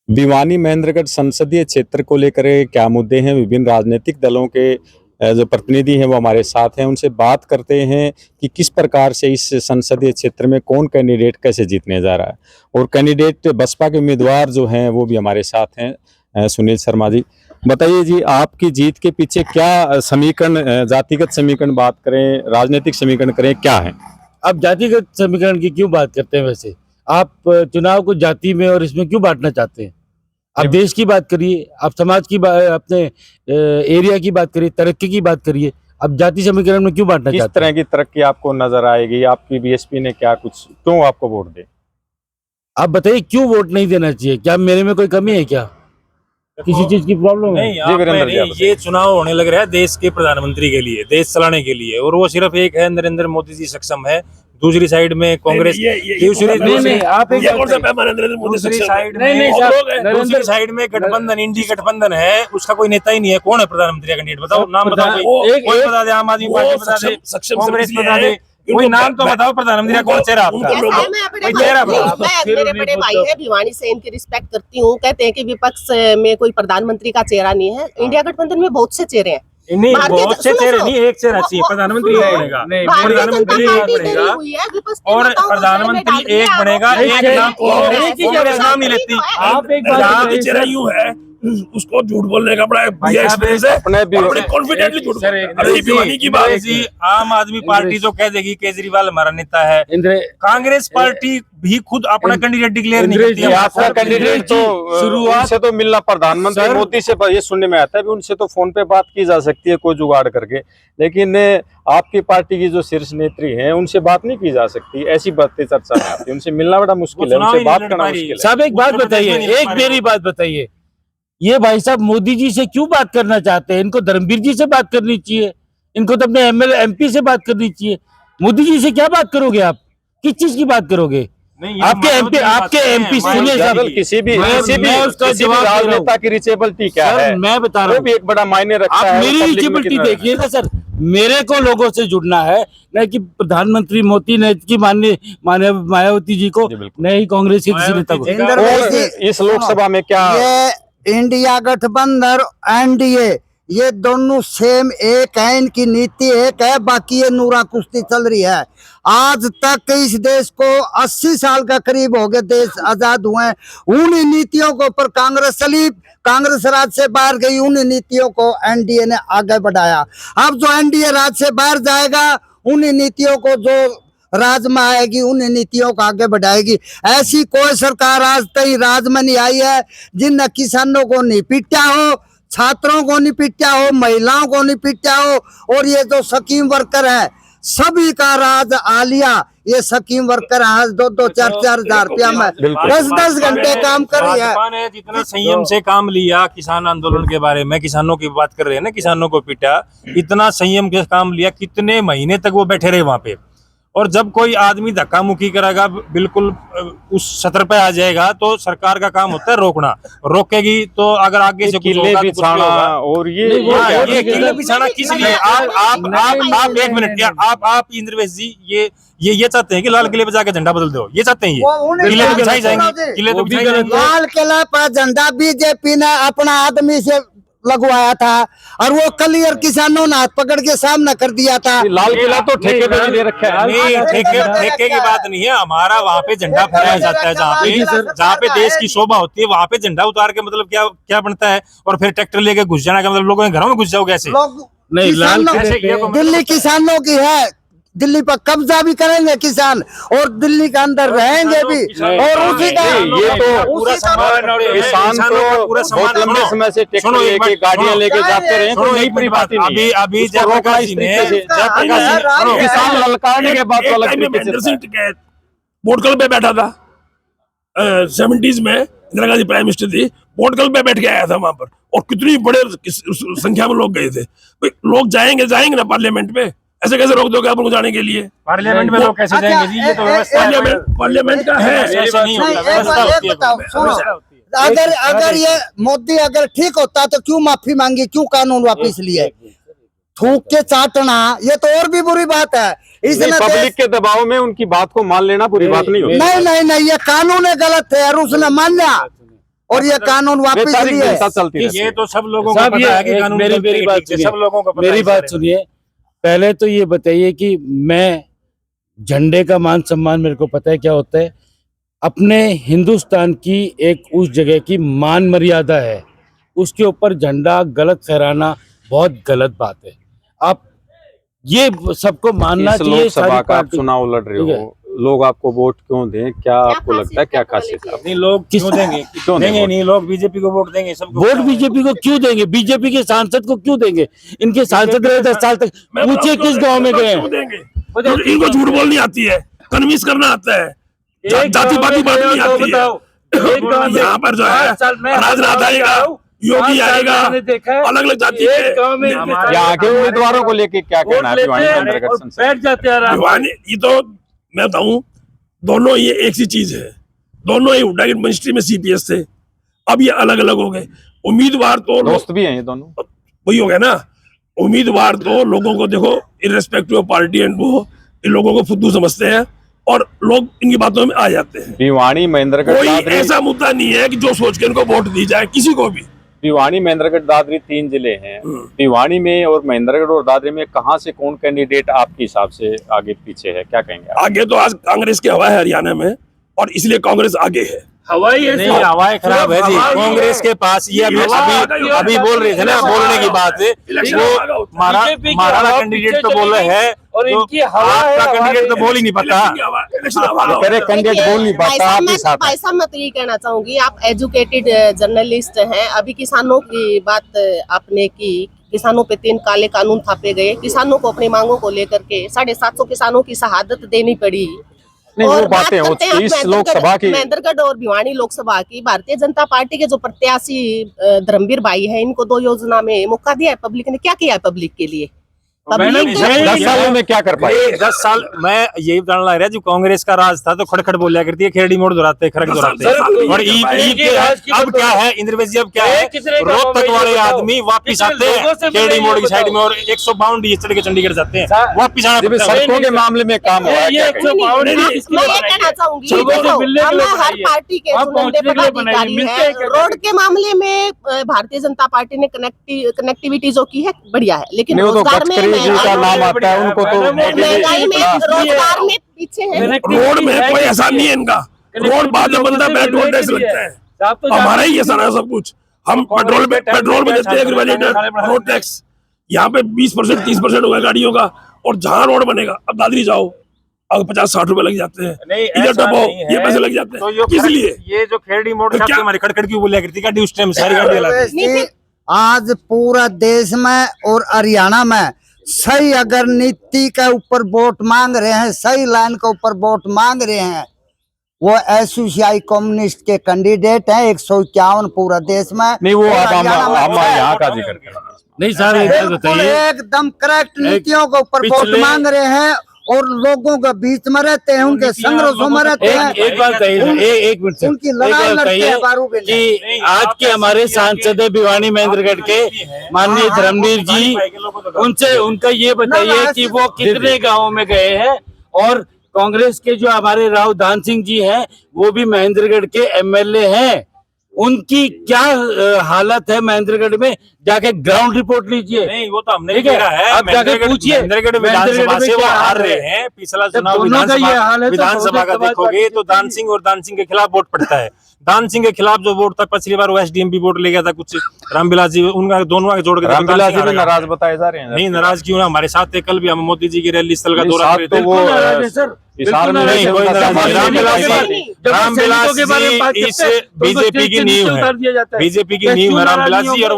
भिवानी महेंद्रगढ़ संसदीय क्षेत्र को लेकर क्या मुद्दे हैं। विभिन्न राजनीतिक दलों के जो प्रतिनिधि हैं वो हमारे साथ हैं, उनसे बात करते हैं कि किस प्रकार से इस संसदीय क्षेत्र में कौन कैंडिडेट कैसे जीतने जा रहा है। और कैंडिडेट बसपा के उम्मीदवार जो हैं वो भी हमारे साथ हैं। सुनील शर्मा जी, बताइए जी, आपकी जीत के पीछे क्या समीकरण, जातिगत समीकरण बात करें, राजनीतिक समीकरण करें, क्या है? आप जातिगत समीकरण की क्यों बात करते हैं? वैसे आप चुनाव को जाति में और इसमें क्यों बांटना चाहते हैं? आप देश की बात करिए, आप समाज की बात, अपने एरिया की बात करिए, तरक्की की बात करिए। अब जाति समीकरण में क्यों बांटना चाहते हैं? किस तरह की तरक्की आपको नजर आएगी? आपकी बीएसपी ने क्या कुछ, क्यों आपको वोट दे? आप बताइए क्यों वोट नहीं देना चाहिए? क्या मेरे में कोई कमी है? क्या किसी चीज की प्रॉब्लम है? नहीं, आप नहीं, ये चुनाव होने लग रहा है देश के प्रधानमंत्री के लिए, देश चलाने के लिए, और वो सिर्फ एक है, नरेंद्र मोदी जी सक्षम है। दूसरी साइड में कांग्रेस, दूसरी साइड में गठबंधन, इंडी गठबंधन है, उसका कोई नेता ही नहीं है। कौन है प्रधानमंत्री का कैंडिडेट? बताओ, नाम बताओ। कोई बता दे, आम आदमी पार्टी बता दे, कांग्रेस बता दे, कोई नाम तो बताओ प्रधानमंत्री का। कौन चेहरा आपका? मेरे बड़े भाई है भिवानी से, इनकी रिस्पेक्ट करती हूँ। कहते हैं कि विपक्ष में कोई प्रधानमंत्री का चेहरा नहीं है। इंडिया गठबंधन में बहुत से चेहरे हैं। नहीं, बहुत से चेहरे नहीं, एक चेहरा चाहिए। प्रधानमंत्री एक बनेगा, प्रधानमंत्री एक बनेगा, और प्रधानमंत्री एक बनेगा। एक नाम कांग्रेस नाम नहीं लेती। आप एक बात चेहरा यूं है, उसको झूठ बोलने का बड़ा एक्सपीरियंस है, अपने कॉन्फिडेंटली झूठ। अरे भिवानी की बात जी, आम आदमी पार्टी तो कह देगी केजरीवाल हमारा नेता है। कांग्रेस पार्टी भी खुद अपना कैंडिडेट डिक्लेयर नहीं करती है। आपका कैंडिडेट तो शुरुआत से तो मिलना प्रधानमंत्री मोदी से, ये सुनने में आता है भी उनसे तो फोन पे बात की जा सकती है कोई जुगाड़ करके, लेकिन आपकी पार्टी की जो शीर्ष नेत्री हैं उनसे बात नहीं की जा सकती। ऐसी बातें चर्चा में आती है, उनसे मिलना बड़ा मुश्किल है, उनसे बात करना मुश्किल है। साहब एक बात बताइए, एक मेरी बात बताइए, ये भाई साहब मोदी जी से क्यों बात करना चाहते हैं? इनको धर्मवीर जी से बात करनी चाहिए, इनको तो अपने एमएलए एमपी से बात करनी चाहिए। मोदी जी से क्या बात करोगे आप? किस चीज की बात करोगे? आपके एमपी सुनिए साहब, किसी भी राजनेता की रिचेबिलिटी क्या है मैं बता रहा हूँ, भी एक बड़ा मायने रखता है। आप मेरी रिचेबिलिटी देखिए ना सर, मेरे को लोगों से जुड़ना है, न कि प्रधानमंत्री मोदी ने की मायावती जी को, नहीं कांग्रेस के किसी नेता को। इस लोकसभा में क्या ये इंडिया गठबंधन एनडीए ये दोनों सेम एक है, इनकी नीति एक है, बाकी ये नूरा कुश्ती चल रही है। आज तक इस देश को 80 साल का करीब हो गए देश आजाद हुए, उन नीतियों के ऊपर कांग्रेस चली, कांग्रेस राज से बाहर गई, उन नीतियों को एनडीए ने आगे बढ़ाया। अब जो एनडीए राज से बाहर जाएगा, उन नीतियों को जो राज में आएगी उन नीतियों को आगे बढ़ाएगी। ऐसी कोई सरकार आज तक राज में नहीं आई है जिन किसानों को नहीं पीटा हो, छात्रों को नहीं पीटा हो, महिलाओं को नहीं पीटा हो। और ये जो स्कीम वर्कर है सभी का राज आ लिया। ये स्कीम वर्कर आज 2-2, 4-4 हजार रुपया में 10-10 घंटे काम कर रही है। भाजपा ने जितना संयम से काम लिया किसान आंदोलन के बारे में, किसानों की बात कर रहे हैं ना, किसानों को पीटा, इतना संयम के काम लिया, कितने महीने तक वो बैठे रहे वहां पे। और जब कोई आदमी धक्का मुक्की करेगा, बिल्कुल उस सत्र पे आ जाएगा, तो सरकार का काम होता है रोकना। रोकेगी तो अगर आगे से किले बिछाना, और ये किले बिछाना किस लिए? आप एक मिनट, आप इंद्रवेश जी, ये चाहते हैं कि लाल किले पे जाकर झंडा बदल दो? ये चाहते हैं? ये किले तो बिछाई जाएंगे, किले तो बिछाई जाएंगे। लाल किला पर झंडा बीजेपी ने अपना आदमी से लगवाया था, और वो क्लियर किसानों ने हाथ पकड़ के सामना कर दिया था। लाल किला तो ठेके पे दे रखा है। नहीं, ठेके की बात नहीं है, हमारा वहाँ पे झंडा फहराया जाता है। जहाँ पे देश की शोभा होती है वहाँ पे झंडा उतार के मतलब क्या बनता है? और फिर ट्रैक्टर लेके घुस जाना का मतलब लोगों के घरों में घुस जाओगे ऐसे? नहीं, लाल दिल्ली किसानों की है, दिल्ली पर कब्जा भी करेंगे किसान, और दिल्ली के अंदर रहेंगे भी, और उसी का ये तो पूरा किसान को बहुत लंबे समय से ट्रैक्टर लेके गाड़ियां लेके जाते रहे, तो नई पूरी बात नहीं। अभी जयप्रकाश जी ने किसान ललकारने के बाद बोटकल पे बैठा था 70s में, इंदिरा गांधी प्राइम मिनिस्टर थी, बोटकल पे बैठ के आया था वहां पर, और कितनी बड़े संख्या में लोग गए थे। लोग जाएंगे ना पार्लियामेंट में? ऐसे कैसे रोक दोगे आप उनको जाने के लिए? पार्लियामेंट में लोग कैसे जाएंगे जी? ये तो पार्लियामेंट का है, ऐसा नहीं होता। अगर ये मोदी अगर ठीक होता तो क्यों माफी मांगी, क्यों कानून वापिस लिए? थूक के चाटना ये तो और भी बुरी बात है। इसने पब्लिक के दबाव में उनकी बात को मान लेना बुरी बात नहीं होती। नहीं, ये कानून गलत है और उसने मान लिया। और ये कानून वापस वैचारिक लिए। जनता चलती रहती ये है। तो सब लोगों को साहब, पता है कि ये कानून मेरी चलते हैं, बात ठीक है, सुनिए। सब लोगों को पता है मेरी इस बात बारे में। सुनिए, पहले तो ये बताइए कि मैं झंडे का मान सम्मान मेरे को पता है क्या होता है। अपने हिंदुस्तान की एक उस जगह की मान मर्यादा है, उसके ऊपर झंडा गलत फहराना बहुत गलत बात है। आप ये सबको मानना इस चाहिए। लोकसभा सारी का आप पार्टी चुनाव लड़ रहे ठीक है। हो, लोग आपको वोट क्यों दें? क्या आपको लगता है क्या खासियत है? नहीं, लोग क्यों देंगे? क्यों देंगे देंगे? नहीं, लोग बीजेपी को वोट देंगे, सबको वोट पता है। बीजेपी को क्यों देंगे? बीजेपी के सांसद को क्यों देंगे? इनके सांसद रहे 10 साल तक, मैं पूछिए बताऊं किस गांव में गए क्यों हैं? देंगे? क्योंकि इनको झूठ बोलनी आती है, कन्विंस करना आता है, जाति पाति बांटनी आती है। यहाँ पर जो है राजनाथ आएगा, योगी आएगा, अलग अलग जाति के यहाँ के उम्मीदवारों को लेके क्या कहना है भिवानी नंदरगढ़ संसद? बैठ जाते हैं आराम से। भिवानी, ये तो मैं बताऊं, दोनों ये एक सी चीज है। दोनों ही हुड्डा की मिनिस्ट्री में सीपीएस थे, अब ये अलग अलग हो गए। उम्मीदवार तो दोस्त भी हैं ये दोनों। वही हो गया ना, उम्मीदवार तो लोगों को देखो इररेस्पेक्टिव ऑफ पार्टी एंड वो इन लोगों को फुद्दू समझते हैं और लोग इनकी बातों में आ जाते हैं। भिवानी महेंद्रगढ़ कोई दादरी, ऐसा मुद्दा नहीं है कि जो सोच के इनको वोट दी जाए, किसी को भी। भिवानी महेंद्रगढ़ दादरी 3 जिले हैं। भिवानी में और महेंद्रगढ़ और दादरी में कहाँ से कौन कैंडिडेट आपके हिसाब से आगे पीछे है, क्या कहेंगे आप? आगे तो आज कांग्रेस की हवा है हरियाणा में और इसलिए कांग्रेस आगे है। हवाई नहीं, हवाएं खराब है जी कांग्रेस के पास। ये अभी अभी बोल रहे थे ना, बोलने की बात है वो महाराणा कैंडिडेट तो बोल रहे हैं और तो इनकी हवा है, आपका हवा कैंडिडेट तो है। बोल ही नहीं पाता। करे कैंडिडेट बोल नहीं पाता, आप ही साथ भाई साहब मैं तो ये कहना चाहूंगी, आप एजुकेटेड जर्नलिस्ट हैं। अभी किसानों की बात आपने की, किसानों पे 3 काले कानून थापे गए, किसानों को अपनी मांगों को लेकर के 750 किसानों की शहादत देनी पड़ी। नहीं, और वो बातें बात करते हैं आप इस लोकसभा की। महेंद्रगढ़ और भिवानी लोकसभा की, भारतीय जनता पार्टी के जो प्रत्याशी धर्मवीर भाई है, इनको 2 योजना में मौका दिया है पब्लिक ने। क्या किया है पब्लिक के लिए? मैडम, 10 सालों में क्या कर पाए? 10 साल मैं यही बताने लग रहा है, जो कांग्रेस का राज था तो खड़खड़ बोलिया करती है, खेड़ी मोड़ दोहराते, खड़क दोहराते सर, और ईद के अब क्या है, इंद्रवेश जी अब क्या है, रोहतक वाले आदमी वापिस आते हैं खेड़ी मोड़ की साइड में और 152 डीएस चढ़ के चंडीगढ़ जाते हैं, वापिस आना पड़ता है। सड़कों के मामले में काम हुआ है, क्या कहेंगे? मैं ये कहना चाहूंगी, लोगों से देखो, मिलने के हम लिए हर बनाइए। पार्टी के आप चुनिंदे पहुंचने के लिए बनाइए, पदाधिकारी मिलते हैं। हैं क्या? रोड के मामले में भारतीय जनता पार्टी ने कनेक्टिविटी जो की है बढ़िया है, लेकिन नहीं, वो तो रोजगार में गडकरी जी का नाम आता है, उनको तो महंगाई में रोजगार में पीछे है। रोड में कोई ऐसा नहीं है इनका, रोड बाद में बनता है, पहले टोल टैक्स लगता है। हमारा ही ये सारा है सब कुछ। हम पेट्रोल में देते हैं एग्रीवेल्यूएटर, रोड टैक्स। यहाँ पे 20% 30% होगा गाड़ियों का, और जहाँ रोड बनेगा, अब दादरी जाओ अब 50-60 रुपए लग जाते हैं, नहीं, इधर ऐसा टपो नहीं है। ये पैसे लग जाते तो हैं। किस लिए? ये जो खेड़ी मोड़ तो से क्या- हमारी खड़खड़ क्यों बोलिया करती है, उस टाइम सारी गाड़ी लाती। आज पूरा देश में और हरियाणा में सही अगर नीति के ऊपर वोट मांग रहे हैं, सही लाइन के ऊपर वोट मांग रहे हैं, वो एसोसियाई कम्युनिस्ट के कैंडिडेट हैं 151 पूरा देश में। नहीं, वो और आप हम हरियाणा में यहाँ का जिक्र करें। नहीं साहब, एक बात बिल्कुल बताइए, एकदम करेक्ट नीतियों के ऊपर वोट पिछले- मांग रहे हैं और लोगों के बीच में रहते हैं, उनके संघर्षों में रहते हैं। एक बात बताइए, एक मिनट से, उनकी एक लड़ाई बात लड़ते बताइए हैं बारू के लिए। कि आज के हमारे सांसद है भिवानी महेंद्रगढ़ के माननीय धर्मवीर जी, उनसे उनका ये बताइए कि वो कितने गांवों में गए हैं, और कांग्रेस के जो हमारे राव दान सिंह जी हैं वो भी महेंद्रगढ़ के एमएलए हैं, उनकी क्या हालत है महेंद्रगढ़ में, जाके ग्राउंड रिपोर्ट लीजिए। नहीं, वो तो हमने ठीक भी है, देखा है। अब जाके पूछिए महेंद्रगढ़ महेंद्रगढ़ विधानसभा में से वो क्या हार हाल रहे है। हैं। पिछला जब चुनाव दोनों का ये हाल है तो विधानसभा का बहुत देखोगे तो दान सिंह और दान सिंह के खिलाफ वोट पड़ता है। दान सिंह के खिलाफ जो वोट था, पिछली बार वो एसडीएम भी वोट ले गया था कुछ, रामविलास जी, उनका दोनों का जोड़ के रामविलास जी भी नाराज बताए जा रहे हैं। नहीं, नाराज क्यों है, हमारे साथ थे, कल भी हम मोदी जी की रैली स्थल का नहीं, दौरा साथ करे तो थे। वो बिल्कुल नाराज है सर, हिसार में नहीं, कोई नाराज नहीं। रामविलास के बारे में बात जी इस करते हैं, तो उनको बीजेपी की नीचे नींव उतार दिया जाता है, है। बीजेपी की क्या नींव क्यों है नाराज रामविलास नहीं जी, और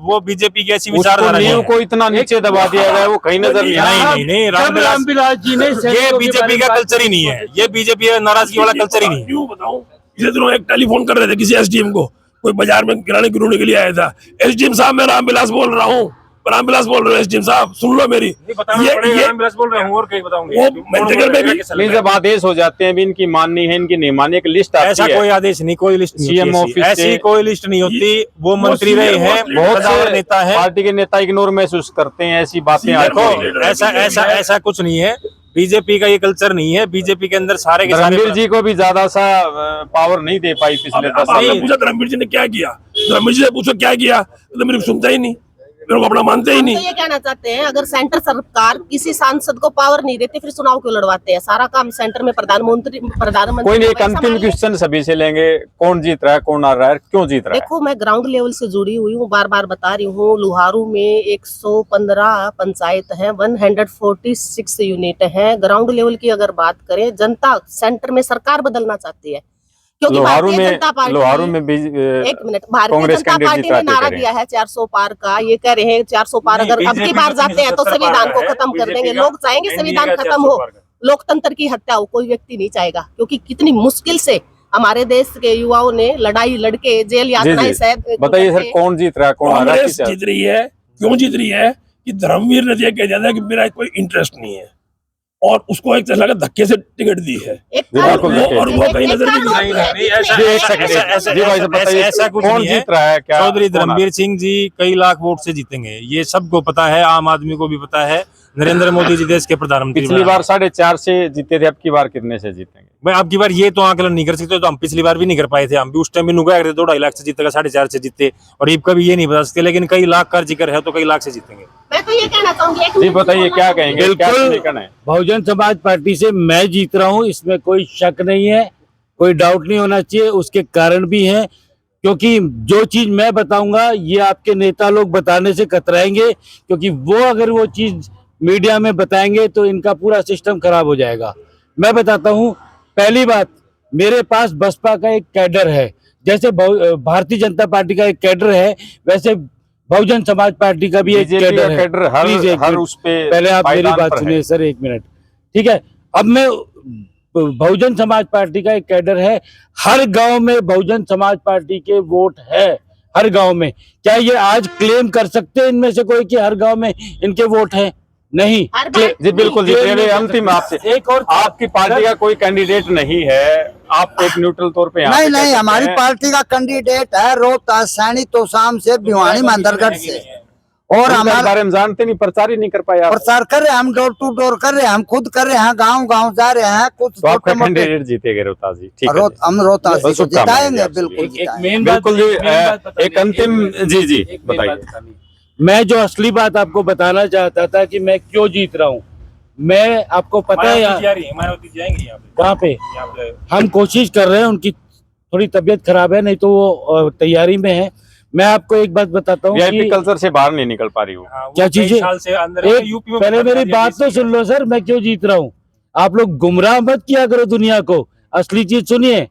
वो बीजेपी की ऐसी उसको विचारधारा नींव है। को इतना नीचे दबा दिया गया है, वो कहीं नजर नहीं आया। नहीं, जब रामविलास जी ने ये सैनिकों के बीजेपी बारे का में कल्चर ही नहीं है, ये बीजेपी का नाराजगी वाला कल्चर ही नहीं है। क्यों बताऊं, पिछले दिनों एक टेलीफोन कर रहे थे किसी एसडीएम को, कोई बाजार में किराने गिराने के लिए आया था। एसडीएम साहब, मैं रामविलास बोल रहा हूँ, रामविलास बोल रहे हो एसडीएम साहब, सुन लो मेरी। रामविलास बोल रहे हूँ, और कहीं बताऊंगे। वो महेंद्रगढ़ में भी नहीं, जब आदेश हो जाते हैं भी इनकी माननी है, इनकी नहीं माननी, एक लिस्ट आती ऐसा है। कोई आदेश नहीं, कोई लिस्ट नहीं सीएम होती ऑफिस ऐसी से- कोई लिस्ट नहीं होती। वो मंत्री सीनियर रहे हैं, मोस्ट बहुत बहुत से नेता है। पार्टी के नेता इग्नोर महसूस करते हैं, ऐसी बातें सीनियर आती मोस्ट हैं। लीडर ऐसा कुछ नहीं है। बीजेपी का ये कल्चर नहीं है। बीजेपी के अंदर सारे के सारे रणबीर जी को भी ज्यादा सा पावर नहीं दे पाई पिछले 10 अब साल आपने में। पूछा धर्मवीर जी ने क्या किया, धर्मवीर जी से पूछो क्या किया, तो मेरे को सुनता ही नहीं, मेरे को अपना मानते ही हम नहीं। तो ये कहना चाहते हैं, अगर सेंटर सरकार किसी सांसद को पावर नहीं देती फिर चुनाव क्यों लड़वाते हैं? सारा काम सेंटर में प्रधानमंत्री कोई नहीं, एक वही अंतिम संभाल ले। क्वेश्चन सभी से लेंगे, कौन जीत रहा है, कौन हार रहा है, क्यों जीत रहा है? देखो, मैं ग्राउंड लेवल से जुड़ी हुई हूँ, बार बार बता रही हूँ। लुहारू में 115 पंचायत हैं, 146 यूनिट हैं। ग्राउंड लेवल की अगर बात करें, जनता सेंटर में सरकार बदलना चाहती है, क्योंकि लोहारू भारतीय में जनता पार्टी, लोहारू में एक मिनट, भारतीय कांग्रेस जनता कैंडिडेट पार्टी ने जीताते नारा करें। दिया है 400 पार का। ये कह रहे हैं 400 पार, नहीं, अगर अब की बीजेपी बार का जाते हैं तो 370 संविधान को पार है, खत्म कर बीजेपी देंगे। का लोग चाहेंगे एनडीए संविधान का खत्म 400 हो, पार का। लोकतंत्र की हत्या हो, कोई व्यक्ति नहीं चाहेगा। क्योंकि कितनी मुश्किल से हमारे देश के युवाओं ने लड़ाई लड़के जेल यातनाएं सह बताइए सर, कौन जीत रहा है, कौन हार रहा है? कांग्रेस जीत रही है, क्यों जीत रही है कि धर्मवीर ने ये कह दिया था कि मेरा कोई इंटरेस्ट नहीं है, और उसको एक तरह का धक्के से टिकट दी है। एक जी, बिल्कुल, और वो कहीं नजर भी नहीं नहीं, नहीं, ऐसा- जी, एक सेकंड, जी भाई साहब बताइए, ऐसा कुछ कौन नहीं है। जीत रहा है? क्या चौधरी कौन हार- धर्मवीर सिंह जी कई लाख वोट से जीतेंगे, ये सबको पता है, आम आदमी को भी पता है। नरेंद्र मोदी जी देश के प्रधानमंत्री पिछली बना बार है। 4.5 से जीते थे, अब की बार कितने से जीतेंगे? भाई अब की बार ये तो आकलन नहीं कर सकते, तो हम पिछली बार भी नहीं कर पाए थे। हम भी उस टाइम भी नुका करते 2-2.5 लाख से जीतेगा, 4.5 से जीते, और अब कभी ये नहीं बता सकते, लेकिन कई लाख का जिक्र है तो कई लाख से जीतेंगे। मैं तो ये कहना चाहूंगी, एक जी मिनट बताइए, बोलना क्या चाहूंगी। कहेंगे, क्या बिल्कुल। समीकरण है? बहुजन समाज पार्टी से मैं जीत रहा हूं, इसमें कोई शक नहीं है, कोई डाउट नहीं होना चाहिए। उसके कारण भी हैं, क्योंकि जो चीज मैं बताऊंगा ये आपके नेता लोग बताने से कतराएंगे, क्योंकि वो अगर वो चीज मीडिया में बताएंगे तो इनका पूरा सिस्टम खराब हो जाएगा। मैं बताता हूं, पहली बात, मेरे पास बसपा का एक कैडर है, जैसे भारतीय जनता पार्टी का एक कैडर है, वैसे बहुजन समाज पार्टी का भी एक बीजेपी कैडर का है। कैडर हर प्लीज एक हर मिनट, उस पे पहले आप मेरी पायदान बात पर है। सुनिए सर, एक मिनट, ठीक है। अब मैं बहुजन समाज पार्टी का एक कैडर है, हर गांव में बहुजन समाज पार्टी के वोट है, हर गांव में। क्या ये आज क्लेम कर सकते हैं इनमें से कोई कि हर गांव में इनके वोट हैं? नहीं। हर बार जी बिल्कुल जी, क्लेम मेरे नहीं कर अंतिम सकते। आपसे, एक और आपकी पार्टी का कोई कैंडिडेट नहीं है, आप एक न्यूट्रल तौर पे यहाँ नहीं पे कह नहीं, सकते हमारी हैं। पार्टी का कैंडिडेट है रोहतास, सैनी, तोशाम से, भिवानी, मंदरगढ़ से, और उनके हमारा बारे में जानते नहीं, प्रचार ही नहीं कर पाए आप। प्रचार कर रहे हैं, हम डोर टू डोर कर रहे हैं, हम खुद कर रहे हैं, गांव गांव जा रहे हैं। कुछ तो आपका छोटे मोटे कैंडिडेट जीतेगा रोहतास जी, ठीक है जी। हम रोहतास बस को शुभकामनाएं जी जिताएंगे, आपसे। बिल्कुल एक जिताएंगे। मेन बात, बिल्कुल जी, एक मेन बात बतानी एक अंतिम है। जी जी एक मेन बात बताइए। बतानी है। मैं जो असली बात आपको बताना चाहता था कि मैं क्यों जीत रहा हूँ, मैं आपको पता है मायावती जी आएंगी यहाँ पे, कहाँ पे यहाँ पे। हम कोशिश कर रहे हैं, उनकी थोड़ी तबीयत खराब है, नहीं तो वो तैयारी में है। मैं आपको एक बात बताता हूँ वीआईपी कि कल्चर से बाहर नहीं निकल पा रही हूँ। हाँ, वो क्या कई चीजें? साल से अंदर है, एक यूपी में पहले बता मेरी दिया बात तो किसी सुन लो सर, मैं क्यों जीत रहा हूँ। आप लोग गुमराह मत किया करो दुनिया को, असली चीज सुनिए।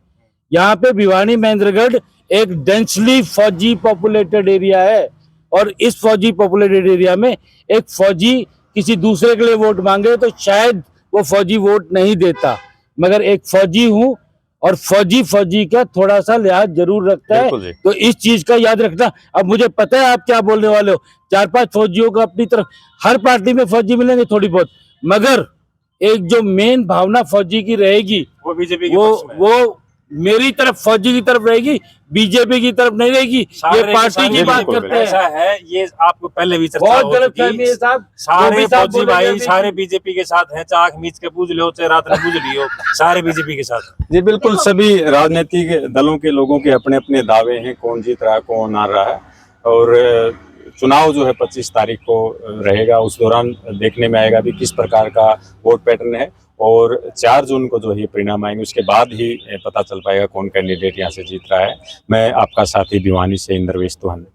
यहाँ पे भिवानी महेंद्रगढ़ एक डेंसली फौजी पॉपुलेटेड एरिया है, और इस फौजी पॉपुलेटेड एरिया में एक फौजी किसी दूसरे के लिए वोट मांगे तो शायद वो फौजी वोट नहीं देता, मगर एक फौजी हूँ, और फौजी का थोड़ा सा लिहाज जरूर रखता है। बिल्कुल जी। तो इस चीज का याद रखना। अब मुझे पता है आप क्या बोलने वाले हो, 4-5 फौजियों को अपनी तरफ, हर पार्टी में फौजी मिलेंगे थोड़ी बहुत, मगर एक जो मेन भावना फौजी की रहेगी, वो बीजेपी के वो पक्ष में है। वो मेरी तरफ, फौजी की तरफ रहेगी, बीजेपी की तरफ नहीं रहेगी। ये सारे के पार्टी सारे की बात बिल्कुल, करते हैं, ऐसा है, ये आपको पहले भी चर्चा बहुत हो गलत चुकी। फहमी है साहब। सारे गोभी साहब फौजी बोले भाई जल्दी। सारे बीजेपी के साथ हैं, चाक मीच के पूछ लो चाहे रात में पूछ लियो, सारे बीजेपी के साथ। जी बिल्कुल, सभी राजनीतिक दलों के लोगों के अपने अपने दावे हैं, कौन जीत रहा है, कौन हार रहा है। और चुनाव जो है 25 तारीख को रहेगा, उस दौरान देखने में आएगा भी किस प्रकार का वोट पैटर्न है, और 4 जून को जो है परिणाम आएंगे, उसके बाद ही पता चल पाएगा कौन कैंडिडेट यहाँ से जीत रहा है। मैं आपका साथी भिवानी से इंद्रवेश तोहन।